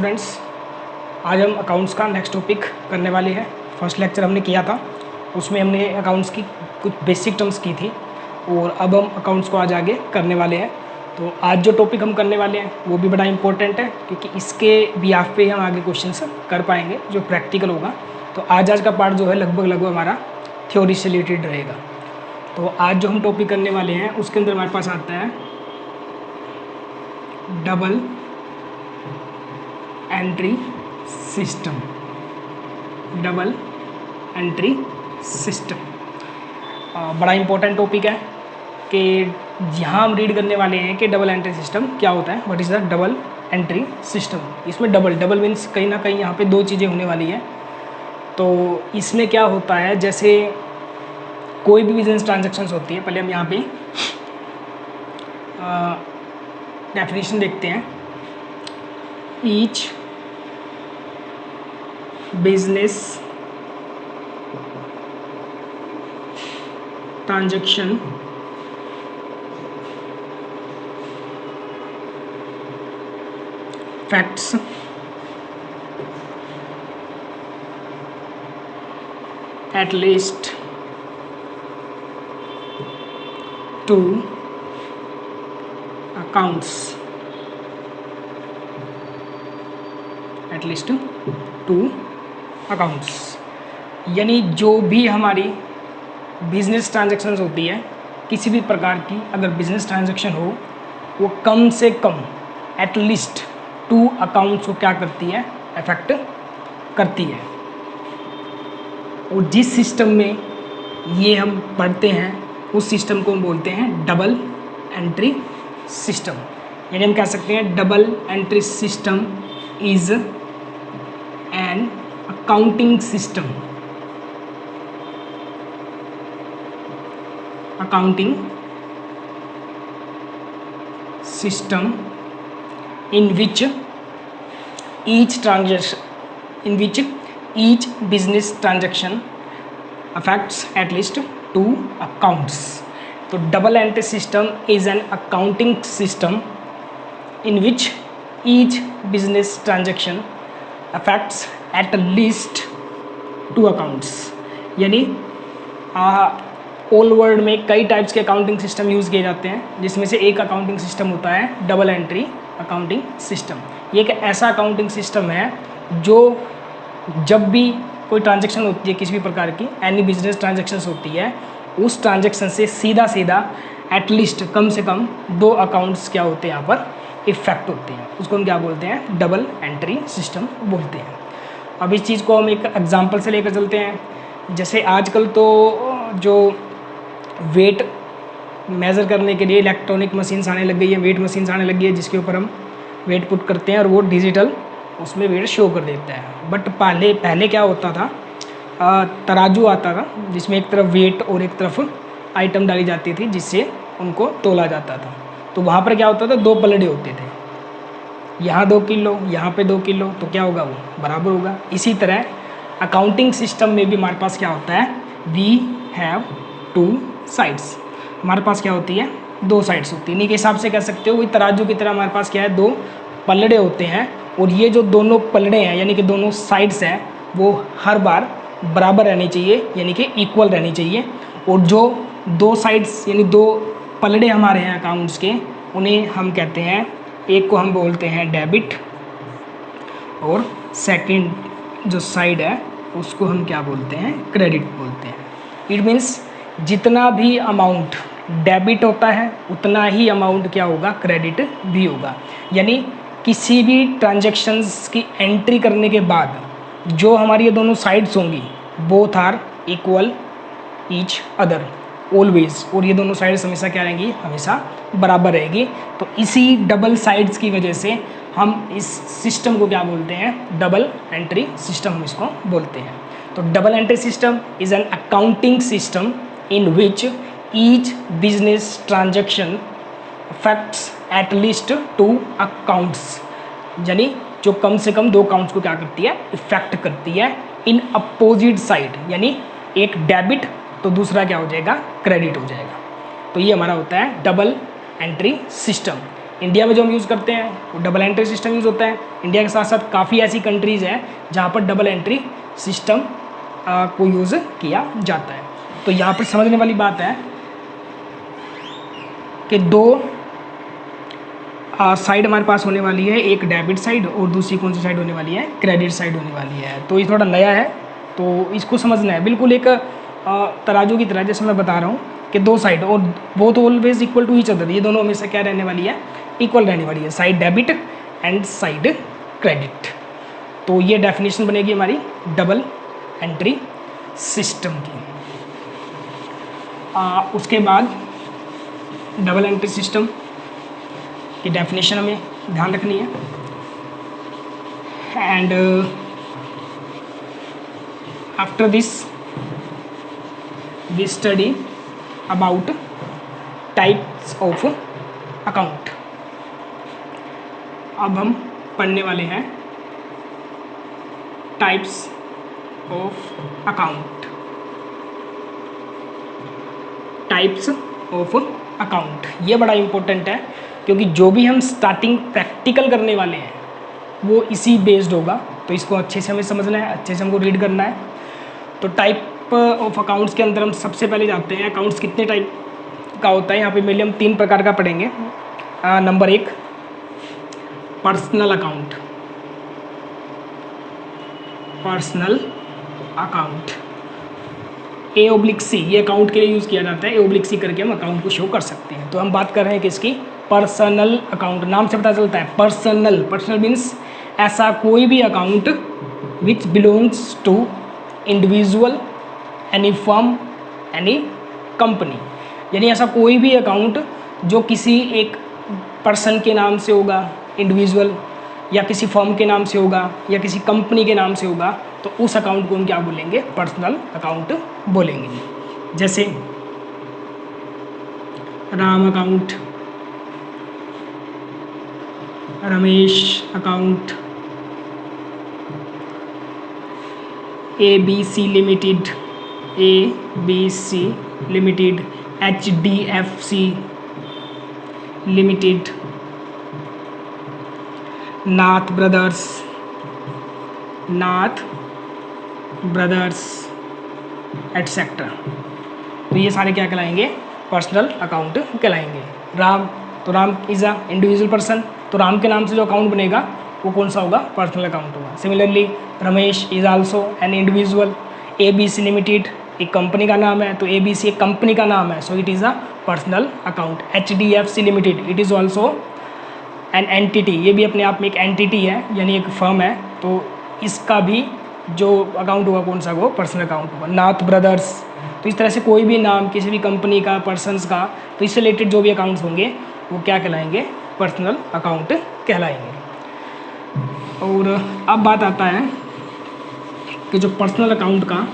Students, आज हम accounts का नेक्स्ट टॉपिक करने वाले हैं। फर्स्ट लेक्चर हमने किया था, उसमें हमने अकाउंट्स की कुछ बेसिक टर्म्स की थी और अब हम अकाउंट्स को आज आगे करने वाले हैं। तो आज जो टॉपिक हम करने वाले हैं वो भी बड़ा इंपॉर्टेंट है, क्योंकि इसके बिहाफ पे हम आगे क्वेश्चंस कर पाएंगे जो प्रैक्टिकल होगा। तो आज का पार्ट जो है लगभग हमारा थ्योरी से रिलेटेड रहेगा। तो आज जो हम टॉपिक करने वाले हैं उसके अंदर हमारे पास आता है double entry system. Double entry system बड़ा इंपॉर्टेंट टॉपिक है कि यहाँ हम रीड करने वाले हैं कि डबल एंट्री सिस्टम क्या होता है, what is the double entry system. इसमें डबल मीन्स कहीं ना कहीं यहाँ पे दो चीज़ें होने वाली है। तो इसमें क्या होता है, जैसे कोई भी बिजनेस ट्रांजैक्शंस होती है, पहले हम यहाँ पे डेफिनेशन देखते हैं। Each business transaction facts at least two accounts, at least two accounts। यानी जो भी हमारी बिजनेस ट्रांजैक्शंस होती है, किसी भी प्रकार की अगर बिजनेस ट्रांजैक्शन हो, वो कम से कम एटलीस्ट 2 अकाउंट्स को क्या करती है, अफेक्ट करती है। और जिस सिस्टम में ये हम पढ़ते हैं उस सिस्टम को हम बोलते हैं डबल एंट्री सिस्टम। यानी हम कह सकते हैं double entry system is an accounting system. Accounting system in which each business transaction affects at least 2 accounts। तो double entry system is an accounting system in which each business transaction affects at least 2 accounts। यानी all world में कई types के accounting system use किए जाते हैं, जिसमें से एक अकाउंटिंग सिस्टम होता है डबल एंट्री अकाउंटिंग सिस्टम। ये एक ऐसा अकाउंटिंग सिस्टम है जो जब भी कोई ट्रांजैक्शन होती है, किसी भी प्रकार की एनी बिजनेस ट्रांजैक्शंस होती है, उस ट्रांजैक्शन से सीधा एटलीस्ट कम से कम 2 अकाउंट्स क्या होते हैं यहाँ पर इफेक्ट होते हैं। उसको हम क्या बोलते हैं, डबल एंट्री सिस्टम बोलते हैं। अब इस चीज़ को हम एक एग्जांपल से लेकर चलते हैं। जैसे आजकल तो जो वेट मेज़र करने के लिए इलेक्ट्रॉनिक मशीन्स आने लग गई है, वेट मशीन्स आने लगी है, जिसके ऊपर हम वेट पुट करते हैं और वो डिजिटल उसमें वेट शो कर देता है। बट पहले क्या होता था, तराजू आता था जिसमें एक तरफ वेट और एक तरफ आइटम डाली जाती थी, जिससे उनको तोला जाता था। तो वहाँ पर क्या होता था, 2 पलड़े होते थे, यहाँ 2 किलो, यहाँ पे 2 किलो, तो क्या होगा, वो बराबर होगा। इसी तरह अकाउंटिंग सिस्टम में भी हमारे पास क्या होता है, वी हैव 2 साइड्स। हमारे पास क्या होती है, 2 साइड्स होती है। इन्हीं के हिसाब से कह सकते हो वही तराजू की तरह हमारे पास क्या है, 2 पलड़े होते हैं। और ये जो दोनों पलड़े हैं, यानी कि दोनों साइड्स हैं, वो हर बार बराबर रहनी चाहिए, यानी कि इक्वल रहनी चाहिए। और जो 2 साइड्स यानी 2 पलड़े हमारे हैं अकाउंट्स के, उन्हें हम कहते हैं, एक को हम बोलते हैं डेबिट और सेकंड जो साइड है उसको हम क्या बोलते हैं, क्रेडिट बोलते हैं। इट मीन्स जितना भी अमाउंट डेबिट होता है उतना ही अमाउंट क्या होगा, क्रेडिट भी होगा। यानी किसी भी ट्रांजैक्शंस की एंट्री करने के बाद जो हमारी ये दोनों साइड्स होंगी, both are equal each other always. और ये दोनों साइड्स हमेशा क्या रहेंगी, हमेशा बराबर रहेगी। तो इसी डबल साइड्स की वजह से हम इस सिस्टम को क्या बोलते हैं, डबल एंट्री सिस्टम हम इसको बोलते हैं। तो double entry system is an accounting system in which each business transaction affects at least 2 accounts। यानी जो कम से कम 2 अकाउंट्स को क्या करती है, इफेक्ट करती है इन अपोजिट साइड। यानी एक डेबिट तो दूसरा क्या हो जाएगा, क्रेडिट हो जाएगा। तो ये हमारा होता है डबल एंट्री सिस्टम। इंडिया में जो हम यूज़ करते हैं वो डबल एंट्री सिस्टम यूज़ होता है। इंडिया के साथ साथ काफ़ी ऐसी कंट्रीज़ हैं जहाँ पर डबल एंट्री सिस्टम को यूज़ किया जाता है। तो यहाँ पर समझने वाली बात है कि दो साइड हमारे पास होने वाली है, एक डेबिट साइड और दूसरी कौन सी साइड होने वाली है, क्रेडिट साइड होने वाली है। तो ये थोड़ा नया है तो इसको समझना है, बिल्कुल एक तराजू की तरह जैसे मैं बता रहा हूँ कि दो साइड और both always equal to each other, ये दोनों हमेशा क्या रहने वाली है, इक्वल रहने वाली है, side debit and side credit. तो ये डेफिनेशन बनेगी हमारी डबल एंट्री सिस्टम की। उसके बाद डबल एंट्री सिस्टम की डेफिनेशन हमें ध्यान रखनी है। And after this we study about types of account. अब हम पढ़ने वाले हैं types of account. Types of account ये बड़ा इम्पोर्टेंट है क्योंकि जो भी हम स्टार्टिंग प्रैक्टिकल करने वाले हैं वो इसी बेस्ड होगा, तो इसको अच्छे से हमें समझना है, अच्छे से हमको रीड करना है। तो टाइप ऑफ अकाउंट्स के अंदर हम सबसे पहले जाते हैं अकाउंट्स कितने टाइप का होता है। यहाँ पे मेनली हम 3 प्रकार का पढ़ेंगे। Number 1 personal account. Personal account A/C ये अकाउंट के लिए यूज़ किया जाता है। A/C करके हम अकाउंट को शो कर सकते हैं। तो हम बात कर रहे हैं किसकी, पर्सनल अकाउंट। नाम से पता चलता है पर्सनल। पर्सनल मीन्स ऐसा कोई भी account which belongs to individual, any firm, any company. यानी ऐसा कोई भी अकाउंट जो किसी एक पर्सन के नाम से होगा, इंडिविजुअल, या किसी फर्म के नाम से होगा, या किसी कंपनी के नाम से होगा, तो उस अकाउंट को हम क्या बोलेंगे, पर्सनल अकाउंट बोलेंगे। जैसे Ram account, Ramesh account, ABC limited, ABC limited, HDFC limited, Nath brothers, Nath brothers etcetera. तो ये सारे क्या कहलाएंगे, पर्सनल अकाउंट कहलाएंगे। राम, तो Ram is a individual person, तो राम के नाम से जो अकाउंट बनेगा वो कौन सा होगा, पर्सनल अकाउंट होगा। Similarly Ramesh is also an individual. ABC limited एक कंपनी का नाम है, तो ABC एक कंपनी का नाम है, so it is a personal account. HDFC limited it is also an entity, ये भी अपने आप में एक एंटिटी है, यानी एक फर्म है, तो इसका भी जो अकाउंट होगा कौन सा, वो पर्सनल अकाउंट होगा। नाथ ब्रदर्स, तो इस तरह से कोई भी नाम किसी भी कंपनी का, पर्सनस का, तो इससे रिलेटेड जो भी अकाउंट्स होंगे वो क्या कहलाएंगे, पर्सनल अकाउंट कहलाएंगे। और अब बात आता है कि जो पर्सनल अकाउंट का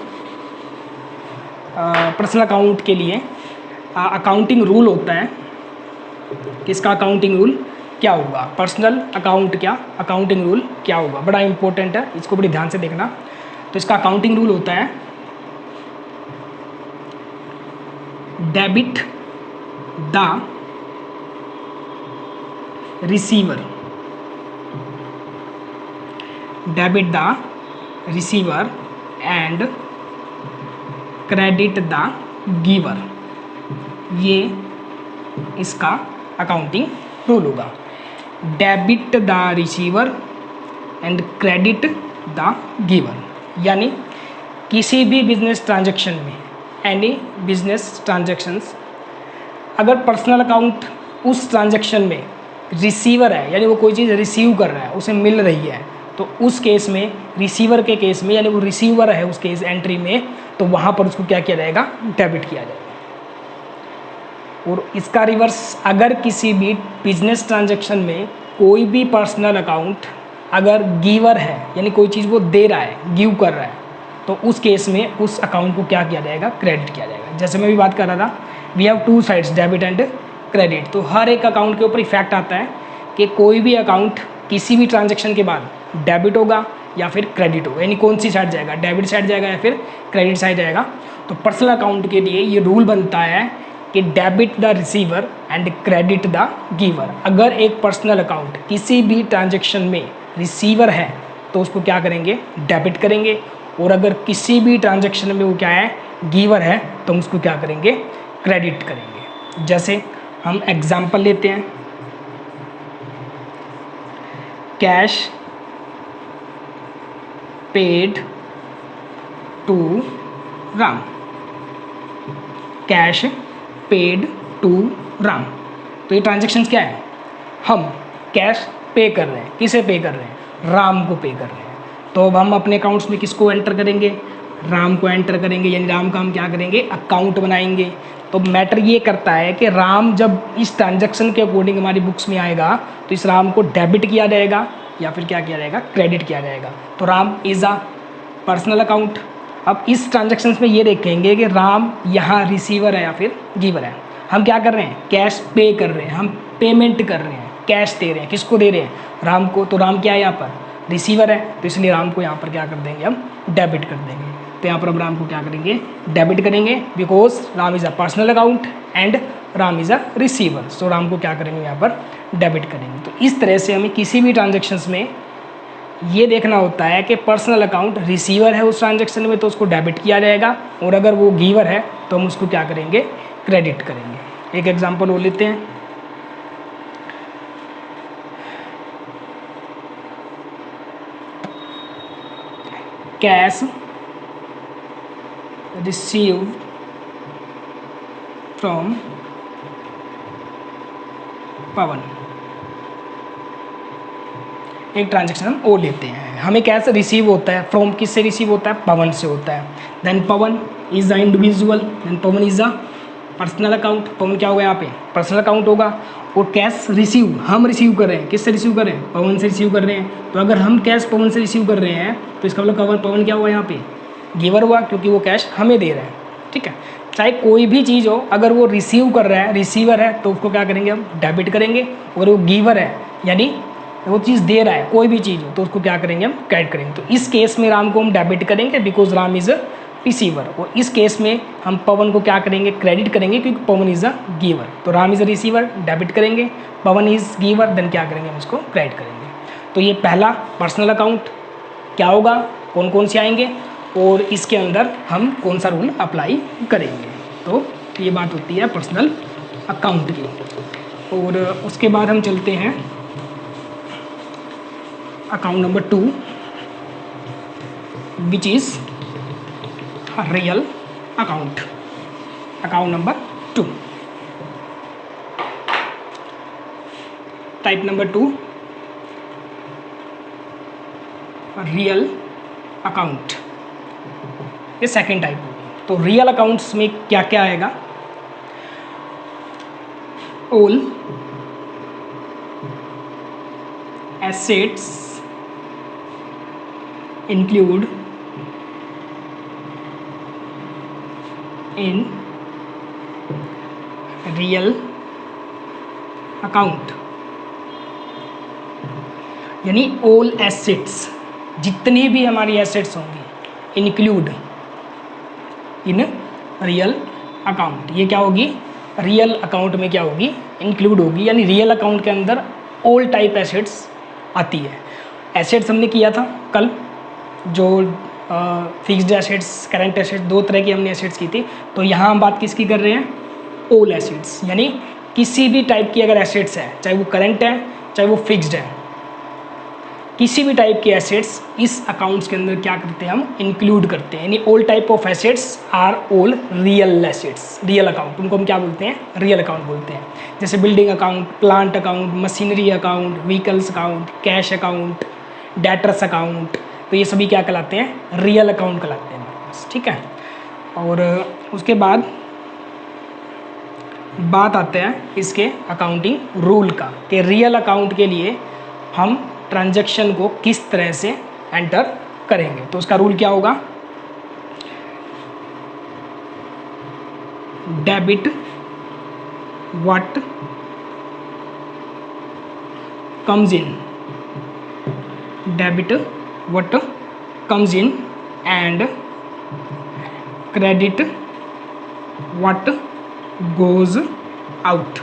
पर्सनल अकाउंट के लिए अकाउंटिंग रूल होता है, किसका अकाउंटिंग रूल क्या होगा, पर्सनल अकाउंट क्या अकाउंटिंग रूल क्या होगा, बड़ा इंपॉर्टेंट है, इसको बड़ी ध्यान से देखना। तो इसका अकाउंटिंग रूल होता है debit the receiver, debit the receiver and credit the giver, ये इसका अकाउंटिंग रूल होगा। Debit the receiver and credit the giver, यानी किसी भी बिजनेस ट्रांजैक्शन में, एनी बिजनेस ट्रांजैक्शंस, अगर पर्सनल अकाउंट उस ट्रांजैक्शन में रिसीवर है, यानी वो कोई चीज़ रिसीव कर रहा है, उसे मिल रही है, तो उस केस में, रिसीवर के केस में, यानी वो रिसीवर है उस केस एंट्री में, तो वहाँ पर उसको क्या किया जाएगा, डेबिट किया जाएगा। और इसका रिवर्स, अगर किसी भी बिजनेस ट्रांजैक्शन में कोई भी पर्सनल अकाउंट अगर गिवर है, यानी कोई चीज़ वो दे रहा है, गिव कर रहा है, तो उस केस में उस अकाउंट को क्या किया जाएगा, क्रेडिट किया जाएगा। जैसे मैं भी बात कर रहा था, we have two sides, debit and credit. तो हर एक अकाउंट के ऊपर इफेक्ट आता है कि कोई भी अकाउंट किसी भी ट्रांजैक्शन के बाद डेबिट होगा या फिर क्रेडिट होगा, यानी कौन सी साइड जाएगा, डेबिट साइड जाएगा या फिर क्रेडिट साइड जाएगा। तो पर्सनल अकाउंट के लिए ये रूल बनता है कि debit the receiver and credit the giver. अगर एक पर्सनल अकाउंट किसी भी ट्रांजेक्शन में रिसीवर है तो उसको क्या करेंगे, डेबिट करेंगे, और अगर किसी भी ट्रांजेक्शन में वो क्या है, गिवर है, तो हम उसको क्या करेंगे, क्रेडिट करेंगे। जैसे हम एग्जांपल लेते हैं, cash paid to Ram, cash paid to Ram. तो ये ट्रांजेक्शन्स क्या है, हम कैश पे कर रहे हैं, किसे पे कर रहे हैं, राम को पे कर रहे हैं। तो अब हम अपने अकाउंट्स में किसको एंटर करेंगे, राम को एंटर करेंगे, यानी राम का हम क्या करेंगे, अकाउंट बनाएंगे। तो मैटर ये करता है कि राम जब इस ट्रांजैक्शन के अकॉर्डिंग हमारी बुक्स में आएगा तो इस राम को डेबिट किया जाएगा या फिर क्या किया जाएगा, क्रेडिट किया जाएगा। तो Ram is a personal account. अब इस ट्रांजैक्शंस में ये देखेंगे कि राम यहाँ रिसीवर है या फिर गिवर है। हम क्या कर रहे हैं, कैश पे कर रहे हैं, हम पेमेंट कर रहे हैं, कैश दे रहे हैं, किसको दे रहे हैं, राम को। तो राम क्या है यहाँ पर, रिसीवर है, तो इसलिए राम को यहाँ पर क्या कर देंगे, हम डेबिट कर देंगे। तो यहाँ पर हम राम को क्या करेंगे, डेबिट करेंगे, because Ram is a personal account and Ram is a receiver. So Ram को क्या करेंगे, यहाँ पर डेबिट करेंगे। तो इस तरह से हमें किसी भी ट्रांजेक्शन्स में ये देखना होता है कि पर्सनल अकाउंट रिसीवर है उस ट्रांजेक्शन में तो उसको डेबिट किया जाएगा, और अगर वो गिवर है तो हम उसको क्या करेंगे, क्रेडिट करेंगे। एक एग्जांपल वो लेते हैं, कैश रिसीव्ड फ्रॉम पवन। एक ट्रांजेक्शन हम ओ लेते हैं, हमें कैश रिसीव होता है, फ्रॉम किससे रिसीव होता है, पवन से होता है। Then Pawan is the individual, then Pawan is the personal account. Pawan क्या होगा, यहाँ पे पर्सनल अकाउंट होगा। और कैश रिसीव हम रिसीव कर रहे हैं, किससे रिसीव कर रहे हैं, पवन से रिसीव कर रहे हैं। तो अगर हम कैश पवन से रिसीव कर रहे हैं तो इसका मतलब पवन क्या हुआ, यहाँ पे गिवर हुआ, क्योंकि वो कैश हमें दे रहा है। ठीक है, चाहे कोई भी चीज़ हो, अगर वो रिसीव कर रहा है, रिसीवर है, तो उसको क्या करेंगे, हम डेबिट करेंगे। अगर वो गिवर है, यानी वो चीज़ दे रहा है, कोई भी चीज़ हो, तो उसको क्या करेंगे, हम क्रेडिट करेंगे। तो इस केस में राम को हम डेबिट करेंगे because Ram is a receiver, और इस केस में हम पवन को क्या करेंगे, क्रेडिट करेंगे, क्योंकि पवन इज़ अ गिवर। तो Ram is a receiver, debit करेंगे, पवन इज़ गिवर, देन क्या करेंगे, हम इसको क्रेडिट करेंगे। तो ये पहला पर्सनल अकाउंट क्या होगा, कौन कौन से आएंगे, और इसके अंदर हम कौन सा रूल अप्लाई करेंगे। तो ये बात होती है पर्सनल अकाउंट की। और उसके बाद हम चलते हैं account number 2, which is real account. Account number 2, type number 2, real account. ये सेकेंड टाइप होगी। तो रियल अकाउंट्स में क्या क्या आएगा, all assets include in real account, यानी all assets, जितने भी हमारी एसेट्स होंगी, इंक्लूड इन रियल अकाउंट। ये क्या होगी, रियल अकाउंट में क्या होगी, इंक्लूड होगी, यानी रियल अकाउंट के अंदर ऑल टाइप एसेट्स आती है। एसेट्स हमने किया था कल, जो फिक्स्ड एसेट्स, करंट एसेट्स, दो तरह की हमने एसेट्स की थी। तो यहाँ हम बात किसकी कर रहे हैं, ऑल एसेट्स, यानी किसी भी टाइप की अगर एसेट्स है, चाहे वो करंट है चाहे वो फिक्स्ड है, किसी भी टाइप के एसेट्स इस अकाउंट्स के अंदर क्या करते हैं, हम इंक्लूड करते हैं। यानी all type of assets are all real assets. Real account, उनको हम क्या बोलते हैं, रियल अकाउंट बोलते हैं। जैसे building account, plant account, machinery account, vehicles account, cash account, debtors account, तो ये सभी क्या कहलाते हैं, रियल अकाउंट कहलाते हैं हमारे पास। ठीक है, और उसके बाद बात आते हैं इसके अकाउंटिंग रूल का, कि रियल अकाउंट के लिए हम ट्रांजैक्शन को किस तरह से एंटर करेंगे। तो उसका रूल क्या होगा, debit what comes in, debit what comes in and credit what goes out।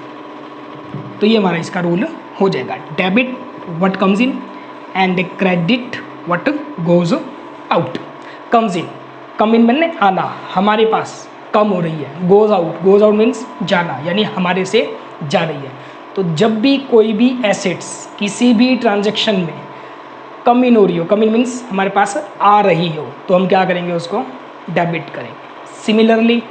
तो ये हमारा इसका रूल हो जाएगा, debit what comes in and credit what goes out. Comes in, come in मैंने आना, हमारे पास कम हो रही है, गोज आउट मीन्स जाना, यानी हमारे से जा रही है। तो जब भी कोई भी एसेट्स किसी भी ट्रांजैक्शन में कम इन हो रही हो, कम इन मीन्स हमारे पास आ रही हो, तो हम क्या करेंगे, उसको डेबिट करेंगे। Similarly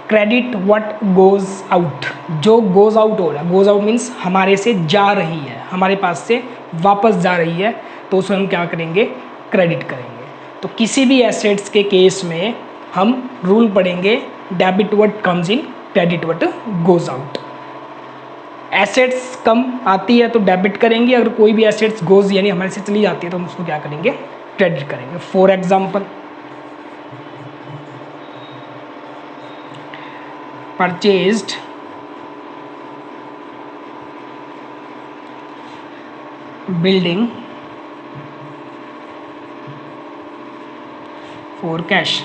credit what goes out, जो गोज आउट हो रहा है, गोज आउट मीन्स हमारे से जा रही है, हमारे पास से वापस जा रही है, तो उसको हम क्या करेंगे, क्रेडिट करेंगे। तो किसी भी एसेट्स के केस में हम रूल पढ़ेंगे debit what comes in, credit what goes out. Assets कम आती है तो डेबिट करेंगे, अगर कोई भी एसेट्स गोज यानी हमारे से चली जाती है तो हम उसको क्या करेंगे, क्रेडिट करेंगे। For example purchased building for cash,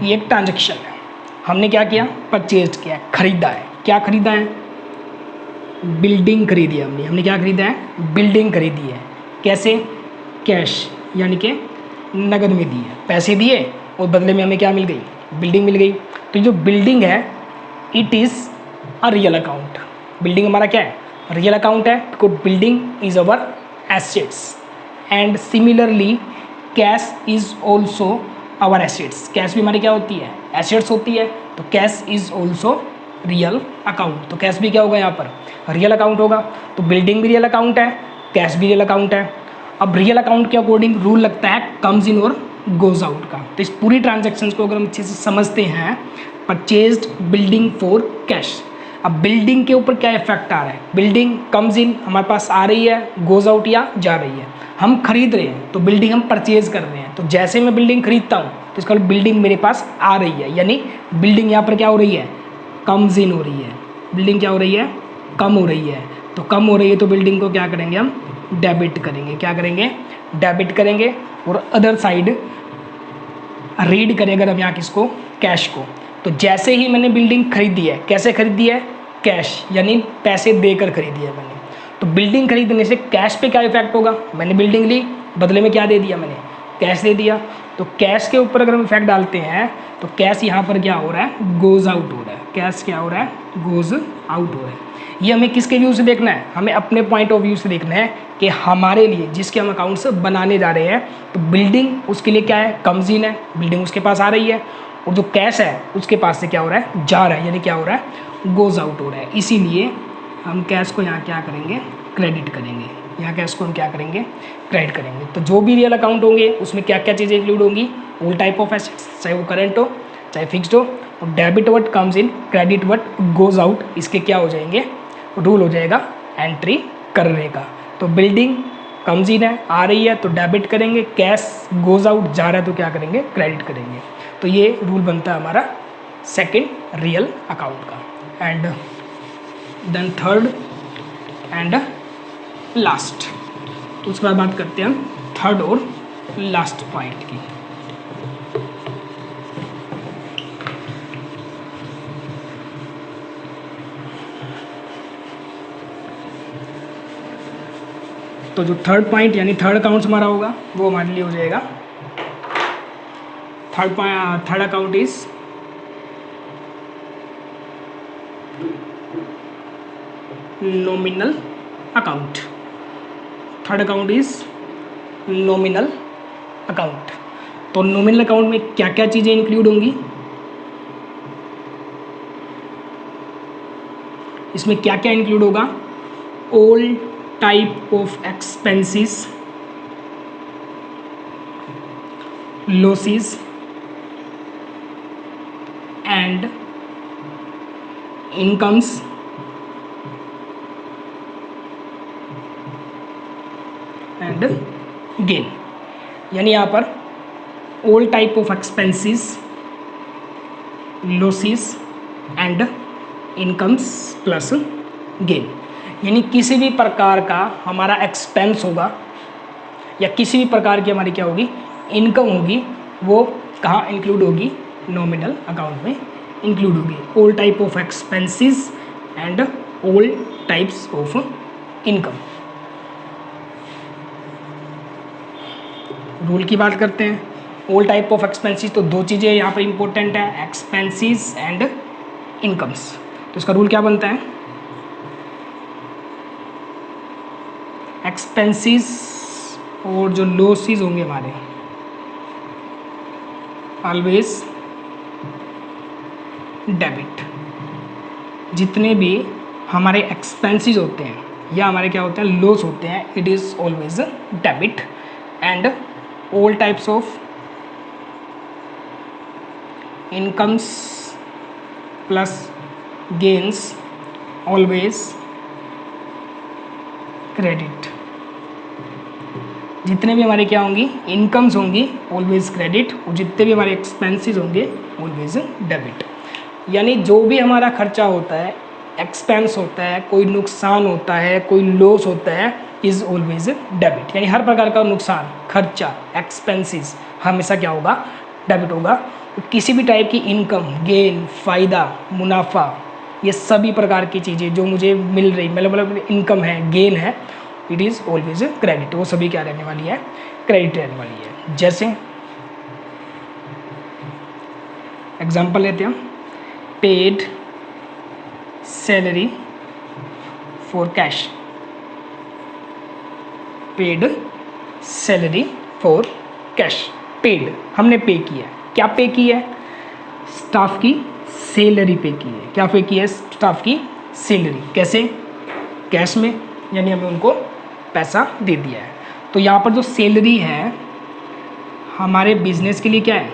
ये एक ट्रांजैक्शन है, हमने क्या किया, परचेज किया, खरीदा है। क्या खरीदा है, बिल्डिंग खरीदी है हमने क्या खरीदा है, बिल्डिंग खरीदी है। कैसे, कैश यानी कि नगद में दी है, पैसे दिए और बदले में हमें क्या मिल गई, बिल्डिंग मिल गई। तो जो बिल्डिंग है it is a real account, building हमारा क्या है, रियल अकाउंट है, because building is our assets. And similarly cash is also our assets, cash भी हमारी क्या होती है, एसेट्स होती है। तो cash is also real account, तो कैश भी क्या होगा यहाँ पर, रियल अकाउंट होगा। तो बिल्डिंग भी रियल अकाउंट है, कैश भी रियल अकाउंट है। अब रियल अकाउंट के अकॉर्डिंग रूल लगता है कम्स इन और गोज आउट का। तो इस पूरी ट्रांजेक्शन को अगर हम अच्छे से समझते हैं, परचेज्ड बिल्डिंग फॉर कैश, अब बिल्डिंग के ऊपर क्या इफेक्ट आ रहा है, बिल्डिंग कम्स इन हमारे पास आ रही है, गोज आउट या जा रही है, हम खरीद रहे हैं तो बिल्डिंग हम परचेज कर रहे हैं। तो जैसे मैं बिल्डिंग खरीदता हूँ तो इसका बिल्डिंग मेरे पास आ रही है, यानी बिल्डिंग यहाँ पर क्या हो रही है, कम्स इन हो रही है, बिल्डिंग क्या हो रही है, कम हो रही है। तो कम हो रही है तो बिल्डिंग को क्या करेंगे, हम डेबिट करेंगे। क्या करेंगे, डेबिट करेंगे। और अदर साइड रीड करें अगर हम यहाँ किसको, कैश को, तो जैसे ही मैंने बिल्डिंग खरीदी है, कैसे खरीदी है, कैश यानी पैसे देकर खरीदी है मैंने। तो बिल्डिंग खरीदने से कैश पे क्या इफेक्ट होगा, मैंने बिल्डिंग ली, बदले में क्या दे दिया, मैंने कैश दे दिया। तो कैश के ऊपर अगर हम इफेक्ट डालते हैं तो कैश यहाँ पर क्या हो रहा है, गोज आउट हो रहा है, कैश क्या हो रहा है, गोज आउट हो रहा है। ये हमें किसके व्यू से देखना है, हमें अपने पॉइंट ऑफ व्यू से देखना है कि हमारे लिए जिसके हम अकाउंट्स बनाने जा रहे हैं, तो बिल्डिंग उसके लिए क्या है, कम्स इन है, बिल्डिंग उसके पास आ रही है, और जो कैश है उसके पास से क्या हो रहा है, जा रहा है, यानी क्या हो रहा है, गोज आउट हो रहा है। इसीलिए हम कैश को यहाँ क्या करेंगे, क्रेडिट करेंगे। यहाँ कैश को हम क्या करेंगे, क्रेडिट करेंगे। तो जो भी रियल अकाउंट होंगे उसमें क्या क्या चीज़ें इंक्लूड होंगी, ऑल टाइप ऑफ एसेट्स, चाहे वो करंट हो चाहे फिक्स्ड हो। और debit what comes in, credit what goes out, इसके क्या हो जाएंगे, रूल हो जाएगा एंट्री करने का। तो बिल्डिंग कम्स इन है, आ रही है तो डेबिट करेंगे, कैश गोज आउट जा रहा है तो क्या करेंगे, क्रेडिट करेंगे। तो ये रूल बनता है हमारा सेकेंड रियल अकाउंट का। And then third and last, तो उसके बाद बात करते हैं हम थर्ड और लास्ट पॉइंट की। तो जो थर्ड पॉइंट यानी थर्ड अकाउंट्स हमारा होगा वो हमारे लिए हो जाएगा, third account is nominal account. Third account is nominal account. तो नॉमिनल अकाउंट में क्या क्या चीज़ें इंक्लूड होंगी, इसमें क्या क्या इंक्लूड होगा, all type of expenses, losses and incomes and gain. यानी यहाँ पर all type of expenses, losses and incomes plus gain, यानी किसी भी प्रकार का हमारा एक्सपेंस होगा या किसी भी प्रकार की हमारी क्या होगी, इनकम होगी, वो कहाँ इंक्लूड होगी, नॉमिनल अकाउंट में इंक्लूड होंगे, all type of expenses and all types of income. Rule की बात करते हैं, ऑल टाइप ऑफ एक्सपेंसेस, तो दो चीज़ें यहाँ पर इंपॉर्टेंट है, एक्सपेंसेस एंड इनकम्स। तो इसका रूल क्या बनता है, एक्सपेंसेस और जो लॉसेस होंगे हमारे ऑलवेज डेबिट। जितने भी हमारे एक्सपेंसेस होते हैं या हमारे क्या होते हैं लॉस होते हैं, it is always debit. And all types of incomes plus gains always credit. जितने भी हमारे क्या होंगी इनकम्स होंगी ऑलवेज क्रेडिट, और जितने भी हमारे एक्सपेंसेस होंगे ऑलवेज डेबिट। यानी जो भी हमारा खर्चा होता है, एक्सपेंस होता है, कोई नुकसान होता है, कोई लॉस होता है, इज़ ऑलवेज डेबिट। यानी हर प्रकार का नुकसान, खर्चा, एक्सपेंसेस हमेशा क्या होगा, डेबिट होगा। किसी भी टाइप की इनकम, गेन, फ़ायदा, मुनाफा, ये सभी प्रकार की चीज़ें जो मुझे मिल रही, मतलब इनकम है, गेन है, इट इज़ ऑलवेज क्रेडिट। वो सभी क्या रहने वाली है, क्रेडिट रहने वाली है। जैसे एग्जांपल लेते हैं, paid salary for cash, paid salary for cash. Paid हमने पे किया है, क्या पे की है, स्टाफ की सैलरी पे की है। क्या पे की है, स्टाफ की सैलरी। कैसे, कैश में, यानी हमें उनको पैसा दे दिया है। तो यहाँ पर जो सैलरी है हमारे बिजनेस के लिए क्या है,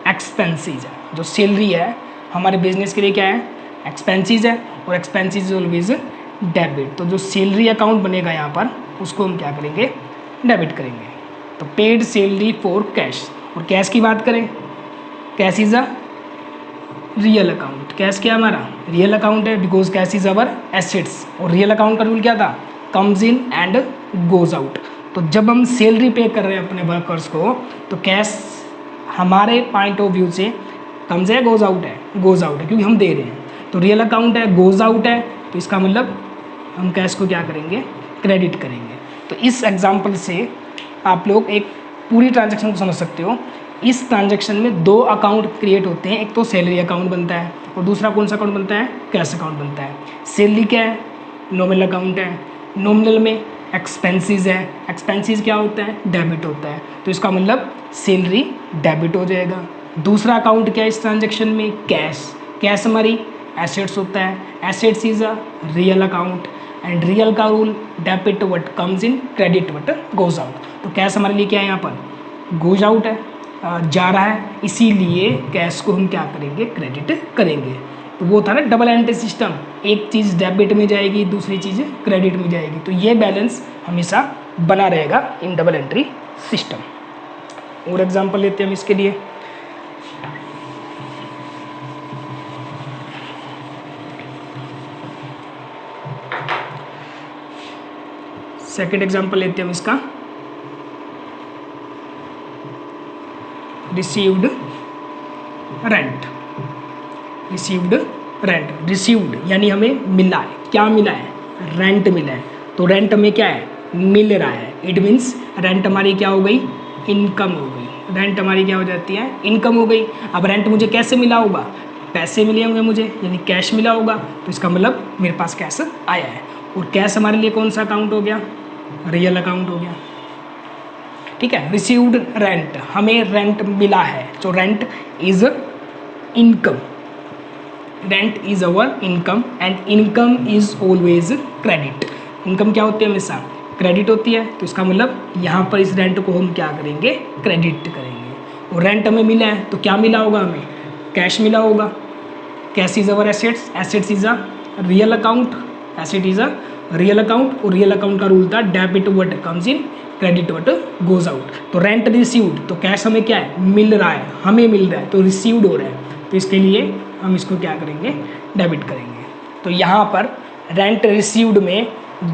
एक्सपेंसेस है। जो सैलरी है हमारे बिजनेस के लिए क्या है, एक्सपेंसेस है, और एक्सपेंसेस ऑलवेज डेबिट। तो जो सैलरी अकाउंट बनेगा यहाँ पर, उसको हम क्या करेंगे, डेबिट करेंगे। तो पेड सैलरी फॉर कैश। और कैश की बात करें, cash is a real account. Cash क्या हमारा रियल अकाउंट है, because cash is our assets. और रियल अकाउंट का रूल क्या था, comes in and goes out. तो जब हम सैलरी पे कर रहे हैं अपने वर्कर्स को, तो कैश हमारे पॉइंट ऑफ व्यू से कम्स है, गोज आउट है, गोज आउट है, क्योंकि हम दे रहे हैं। तो रियल अकाउंट है, गोज आउट है, तो इसका मतलब हम कैश को क्या करेंगे, क्रेडिट करेंगे। तो इस एग्जाम्पल से आप लोग एक पूरी ट्रांजैक्शन को समझ सकते हो। इस ट्रांजैक्शन में दो अकाउंट क्रिएट होते हैं, एक तो सैलरी अकाउंट बनता है, और दूसरा कौन सा अकाउंट बनता है, कैश अकाउंट बनता है। सैलरी क्या है, नॉमिनल अकाउंट है, नॉमिनल में एक्सपेंसेस है, एक्सपेंसेस क्या होता है, डेबिट होता है। तो इसका मतलब सैलरी डेबिट हो जाएगा। दूसरा अकाउंट क्या है इस ट्रांजैक्शन में, कैश। कैश हमारी एसेट्स होता है, assets is a real account, and real का rule debit what comes in, credit what goes out. तो कैश हमारे लिए क्या है, यहाँ पर गोज आउट है, जा रहा है, इसीलिए कैश को हम क्या करेंगे, क्रेडिट करेंगे। तो वो था ना डबल एंट्री सिस्टम, एक चीज़ डेबिट में जाएगी, दूसरी चीज़ क्रेडिट में जाएगी। तो ये बैलेंस हमेशा बना रहेगा इन डबल एंट्री सिस्टम। और एग्जांपल लेते हैं हम इसके लिए, सेकेंड एग्जांपल लेते हैं हम इसका, received rent. Received rent, received यानी हमें मिला है, क्या मिला है, रेंट मिला है। तो रेंट हमें क्या है, मिल रहा है, इट मीन्स रेंट हमारी क्या हो गई, इनकम हो गई। रेंट हमारी क्या हो जाती है, इनकम हो गई। अब रेंट मुझे कैसे मिला होगा, पैसे मिले होंगे मुझे, यानी कैश मिला होगा। तो इसका मतलब मेरे पास कैश आया है। और कैश हमारे लिए कौन सा अकाउंट हो गया, रियल अकाउंट हो गया। ठीक है, रिसीव्ड रेंट, हमें रेंट मिला है। तो rent is income, rent is our income, and income is always credit. Income क्या होती है, हमेशा क्रेडिट होती है। तो इसका मतलब यहाँ पर इस रेंट को हम क्या करेंगे, क्रेडिट करेंगे। और रेंट हमें मिला है, तो क्या मिला होगा हमें, कैश मिला होगा। Cash is our assets, assets is a real account, asset is a real account. और रियल अकाउंट का रूल था debit what comes in, credit what goes out. तो रेंट रिसीव्ड, तो कैश हमें क्या है, मिल रहा है, हमें मिल रहा है, तो रिसीव्ड हो रहा है। तो इसके लिए हम इसको क्या करेंगे, डेबिट करेंगे। तो यहाँ पर रेंट रिसीव्ड में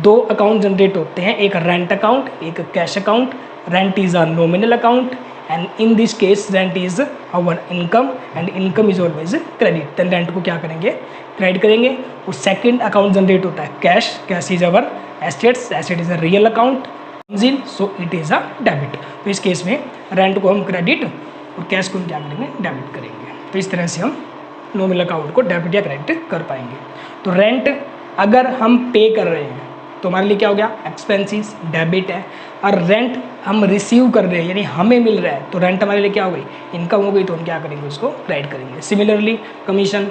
दो अकाउंट जनरेट होते हैं, एक रेंट अकाउंट, एक cash account. Rent is a nominal account and in this case rent is our income and income is always credit, then rent को क्या करेंगे, क्रेडिट करेंगे। और सेकंड अकाउंट जनरेट होता है cash, cash is our assets, asset is a real account, so it is a debit. तो इस case में रेंट को हम क्रेडिट और कैश को हम क्या करेंगे, डेबिट करेंगे। तो इस तरह से हम नॉमिनल अकाउंट को डेबिट या क्रेडिट कर पाएंगे। तो रेंट अगर हम पे कर रहे हैं तो हमारे लिए क्या हो गया, एक्सपेंसेस डेबिट है, और रेंट हम रिसीव कर रहे हैं यानी हमें मिल रहा है तो रेंट हमारे लिए क्या हो गई, इनकम हो गई, तो हम क्या करेंगे, उसको क्रेडिट करेंगे। सिमिलरली कमीशन,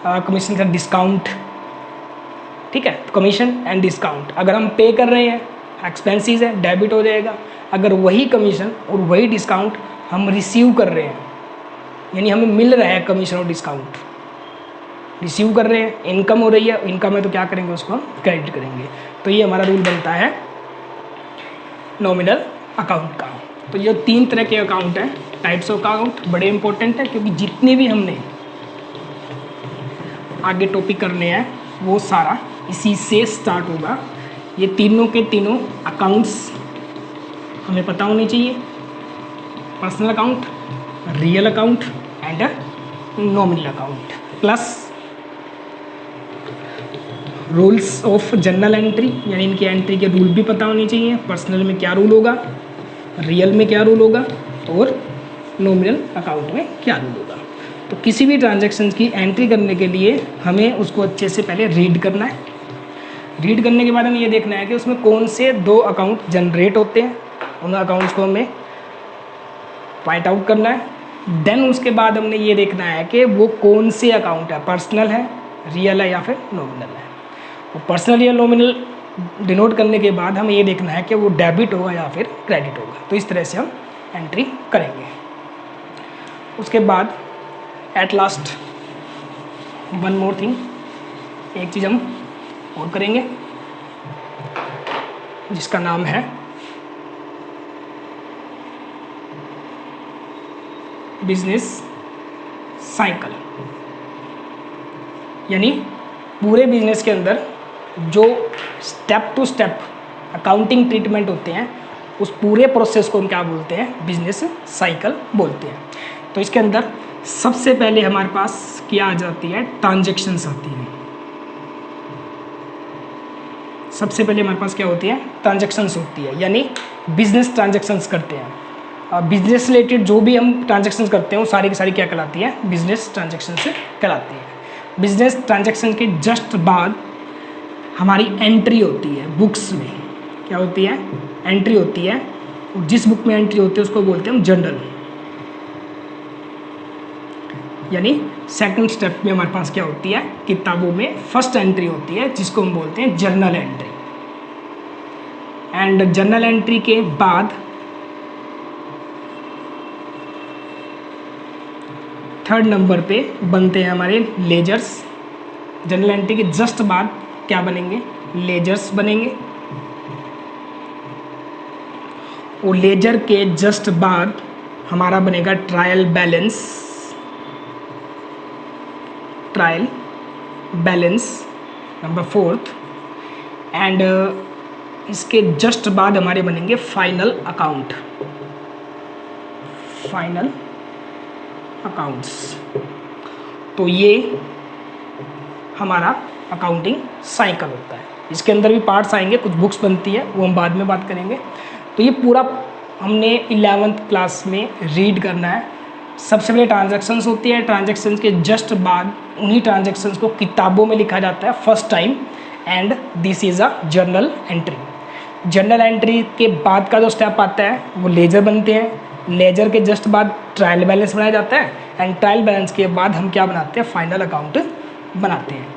कमीशन का डिस्काउंट, ठीक है, तो कमीशन एंड डिस्काउंट अगर हम पे कर रहे हैं एक्सपेंसेस है, डेबिट हो जाएगा। अगर वही कमीशन और वही डिस्काउंट हम रिसीव कर रहे हैं यानी हमें मिल रहा है कमीशन और डिस्काउंट, रिसीव कर रहे हैं, इनकम हो रही है, इनकम है तो क्या करेंगे, उसको हम क्रेडिट करेंगे। तो ये हमारा रूल बनता है नॉमिनल अकाउंट का। तो ये 3 तरह के अकाउंट हैं, टाइप्स ऑफ अकाउंट, बड़े इंपॉर्टेंट है क्योंकि जितने भी हमने आगे टॉपिक करने हैं वो सारा इसी से स्टार्ट होगा। ये तीनों के तीनों अकाउंट्स हमें पता होने चाहिए, personal account, real account and nominal account, plus rules of general entry यानी इनकी एंट्री के रूल भी पता होने चाहिए, पर्सनल में क्या रूल होगा, रियल में क्या रूल होगा और नॉमिनल अकाउंट में क्या रूल होगा। तो किसी भी ट्रांजैक्शन की एंट्री करने के लिए हमें उसको अच्छे से पहले रीड करना है। रीड करने के बाद हमें ये देखना है कि उसमें कौन से 2 अकाउंट जनरेट होते हैं, उन अकाउंट्स को हमें पॉइंट आउट करना है। देन उसके बाद हमने ये देखना है कि वो कौन से अकाउंट है, पर्सनल है, रियल है या फिर नॉमिनल है। वो पर्सनल या नॉमिनल डिनोट करने के बाद हमें ये देखना है कि वो डेबिट होगा या फिर क्रेडिट होगा। तो इस तरह से हम एंट्री करेंगे। उसके बाद at last one more thing, एक चीज़ हम और करेंगे जिसका नाम है बिजनेस साइकिल, यानी पूरे बिजनेस के अंदर जो step to step accounting treatment होते हैं उस पूरे प्रोसेस को हम क्या बोलते हैं, बिजनेस साइकिल बोलते हैं। तो इसके अंदर सबसे पहले हमारे पास क्या आ जाती है, ट्रांजैक्शंस आती हैं। सबसे पहले हमारे पास क्या होती है, ट्रांजैक्शंस होती है, यानी बिजनेस ट्रांजैक्शंस करते हैं। बिजनेस रिलेटेड जो भी हम ट्रांजैक्शंस करते हैं वो सारी की सारी क्या कहलाती है, बिजनेस ट्रांजैक्शंस कहलाती है। बिजनेस ट्रांजैक्शन के जस्ट बाद हमारी एंट्री होती है बुक्स में, क्या होती है, एंट्री होती है। जिस बुक में एंट्री होती है उसको बोलते हैं हम जर्नल, यानी सेकंड स्टेप में हमारे पास क्या होती है, किताबों में फर्स्ट एंट्री होती है जिसको हम बोलते हैं journal entry. And journal entry के बाद थर्ड नंबर पे बनते हैं हमारे लेजर्स। जर्नल एंट्री के जस्ट बाद क्या बनेंगे, लेजर्स बनेंगे। और लेजर के जस्ट बाद हमारा बनेगा trial balance, trial balance number 4th। And इसके जस्ट बाद हमारे बनेंगे फाइनल अकाउंट, फाइनल अकाउंट्स। तो ये हमारा अकाउंटिंग साइकिल होता है। इसके अंदर भी पार्ट्स आएंगे, कुछ बुक्स बनती है वो हम बाद में बात करेंगे। तो ये पूरा हमने 11th क्लास में रीड करना है। सबसे पहले ट्रांजैक्शंस होती है, ट्रांजैक्शंस के जस्ट बाद उन्हीं ट्रांजैक्शंस को किताबों में लिखा जाता है first time, and this is a journal entry. Journal entry के बाद का जो स्टेप आता है वो लेजर बनते हैं। लेजर के जस्ट बाद ट्रायल बैलेंस बनाया जाता है, एंड ट्रायल बैलेंस के बाद हम क्या बनाते हैं, फाइनल अकाउंट बनाते हैं।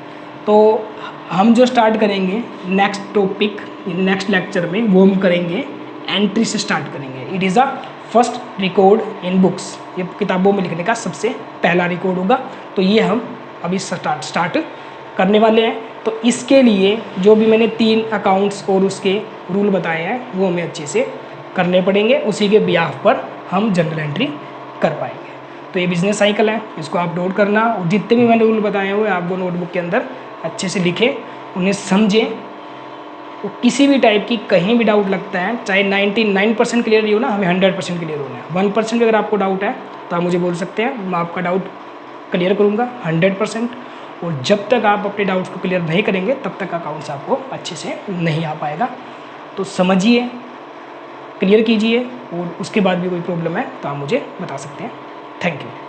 तो हम जो स्टार्ट करेंगे नेक्स्ट टॉपिक नेक्स्ट लेक्चर में वो हम करेंगे एंट्री से स्टार्ट करेंगे। It is a first record in books, ये किताबों में लिखने का सबसे पहला रिकॉर्ड होगा। तो ये हम अभी स्टार्ट करने वाले हैं। तो इसके लिए जो भी मैंने 3 अकाउंट्स और उसके रूल बताए हैं वो हमें अच्छे से करने पड़ेंगे, उसी के बिहाफ पर हम जनरल एंट्री कर पाएंगे। तो ये बिजनेस साइकिल है, इसको आप नोट करना, और जितने भी मैंने रूल बताए हुए आप वो नोटबुक के अंदर अच्छे से लिखें, उन्हें समझें तो किसी भी टाइप की कहीं भी डाउट लगता है, चाहे 99% क्लियर ही हो ना, हमें 100% क्लियर होना है। 1% भी अगर आपको डाउट है तो आप मुझे बोल सकते हैं, मैं आपका डाउट क्लियर करूँगा 100%। और जब तक आप अपने डाउट्स को क्लियर नहीं करेंगे तब तक अकाउंट्स आपको अच्छे से नहीं आ पाएगा। तो समझिए, क्लियर कीजिए, और उसके बाद भी कोई प्रॉब्लम है तो आप मुझे बता सकते हैं। Thank you.